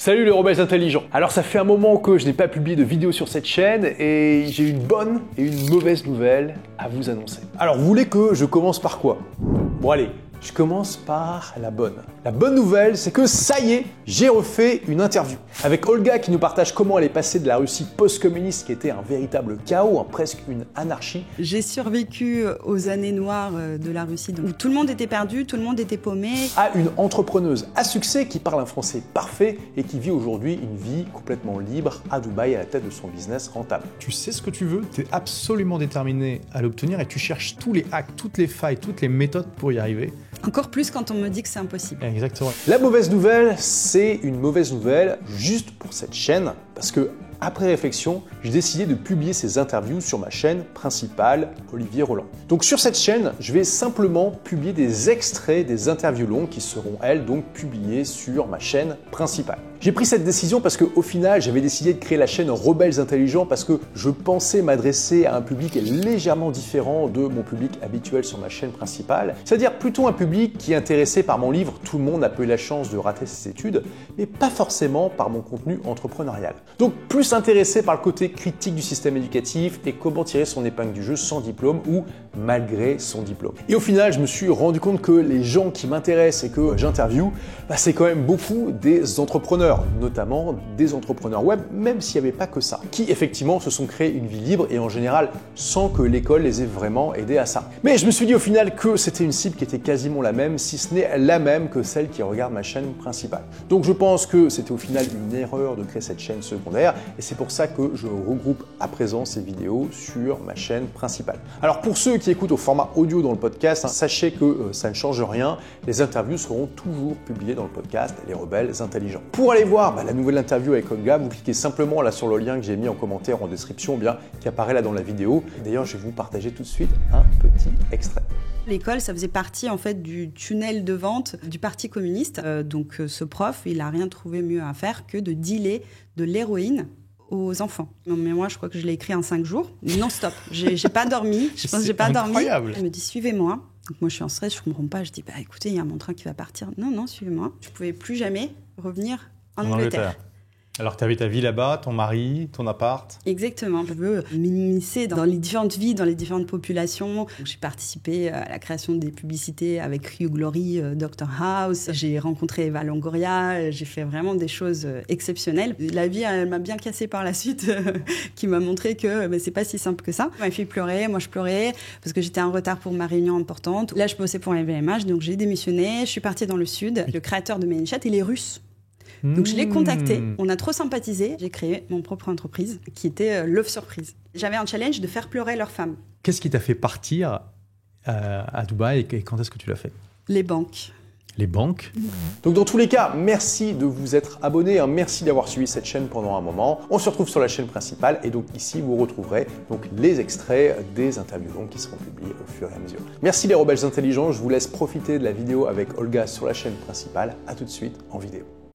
Salut les rebelles intelligents. Alors ça fait un moment que je n'ai pas publié de vidéo sur cette chaîne et j'ai une bonne et une mauvaise nouvelle à vous annoncer. Alors vous voulez que je commence par quoi? Bon allez, je commence par la bonne. La bonne nouvelle, c'est que ça y est, j'ai refait une interview avec Olga qui nous partage comment elle est passée de la Russie post-communiste qui était un véritable chaos, presque une anarchie. J'ai survécu aux années noires de la Russie où tout le monde était perdu, tout le monde était paumé. À une entrepreneuse à succès qui parle un français parfait et qui vit aujourd'hui une vie complètement libre à Dubaï à la tête de son business rentable. Tu sais ce que tu veux, tu es absolument déterminé à l'obtenir et tu cherches tous les hacks, toutes les failles, toutes les méthodes pour y arriver. Encore plus quand on me dit que c'est impossible. Exactement. La mauvaise nouvelle, c'est une mauvaise nouvelle juste pour cette chaîne, parce que après réflexion, j'ai décidé de publier ces interviews sur ma chaîne principale, Olivier Roland. Donc sur cette chaîne, je vais simplement publier des extraits des interviews longues qui seront, elles, donc publiées sur ma chaîne principale. J'ai pris cette décision parce qu'au final, j'avais décidé de créer la chaîne Rebelles Intelligents parce que je pensais m'adresser à un public légèrement différent de mon public habituel sur ma chaîne principale, c'est-à-dire plutôt un public qui est intéressé par mon livre « Tout le monde n'a pas eu la chance de rater ses études », mais pas forcément par mon contenu entrepreneurial. Donc plus intéressé par le côté critique du système éducatif et comment tirer son épingle du jeu sans diplôme ou malgré son diplôme. Et au final, je me suis rendu compte que les gens qui m'intéressent et que j'interviewe, c'est quand même beaucoup des entrepreneurs, notamment des entrepreneurs web, même s'il n'y avait pas que ça, qui effectivement se sont créés une vie libre et en général sans que l'école les ait vraiment aidés à ça. Mais je me suis dit au final que c'était une cible qui était quasiment la même, si ce n'est la même que celle qui regarde ma chaîne principale. Donc je pense que c'était au final une erreur de créer cette chaîne secondaire et c'est pour ça que je regroupe à présent ces vidéos sur ma chaîne principale. Alors pour ceux qui écoutent au format audio dans le podcast, sachez que ça ne change rien, les interviews seront toujours publiées dans le podcast Les Rebelles Intelligents. Pour aller voir la nouvelle interview avec Olga, vous cliquez simplement là sur le lien que j'ai mis en commentaire en description, ou bien qui apparaît là dans la vidéo. D'ailleurs, je vais vous partager tout de suite un petit extrait. L'école, ça faisait partie en fait du tunnel de vente du Parti communiste. Donc ce prof, il n'a rien trouvé mieux à faire que de dealer de l'héroïne aux enfants. Mais moi, je crois que je l'ai écrit en 5 jours, non-stop. J'ai pas dormi. Je pense que j'ai pas dormi. Elle me dit suivez-moi. Donc moi, je suis en stress, je comprends pas. Je dis écoutez, il y a mon train qui va partir. Non, suivez-moi. Je pouvais plus jamais revenir en Angleterre. Alors que tu avais ta vie là-bas, ton mari, ton appart. Exactement. Je veux m'immiscer dans les différentes vies, dans les différentes populations. J'ai participé à la création des publicités avec Hugh Laurie, Dr House. J'ai rencontré Eva Longoria. J'ai fait vraiment des choses exceptionnelles. La vie, elle m'a bien cassée par la suite, qui m'a montré que c'est pas si simple que ça. Ma fille pleurait, moi je pleurais parce que j'étais en retard pour ma réunion importante. Là, je bossais pour LVMH, donc j'ai démissionné. Je suis partie dans le sud. Le créateur de Made in Chat, il est russe. Donc je l'ai contacté, on a trop sympathisé, j'ai créé mon propre entreprise qui était Love Surprise. J'avais un challenge de faire pleurer leurs femmes. Qu'est-ce qui t'a fait partir à Dubaï et quand est-ce que tu l'as fait? Les banques. Les banques. Donc dans tous les cas, merci de vous être abonné, merci d'avoir suivi cette chaîne pendant un moment. On se retrouve sur la chaîne principale et donc ici vous retrouverez donc les extraits des interviews longues qui seront publiés au fur et à mesure. Merci les rebelles intelligents, je vous laisse profiter de la vidéo avec Olga sur la chaîne principale. À tout de suite en vidéo.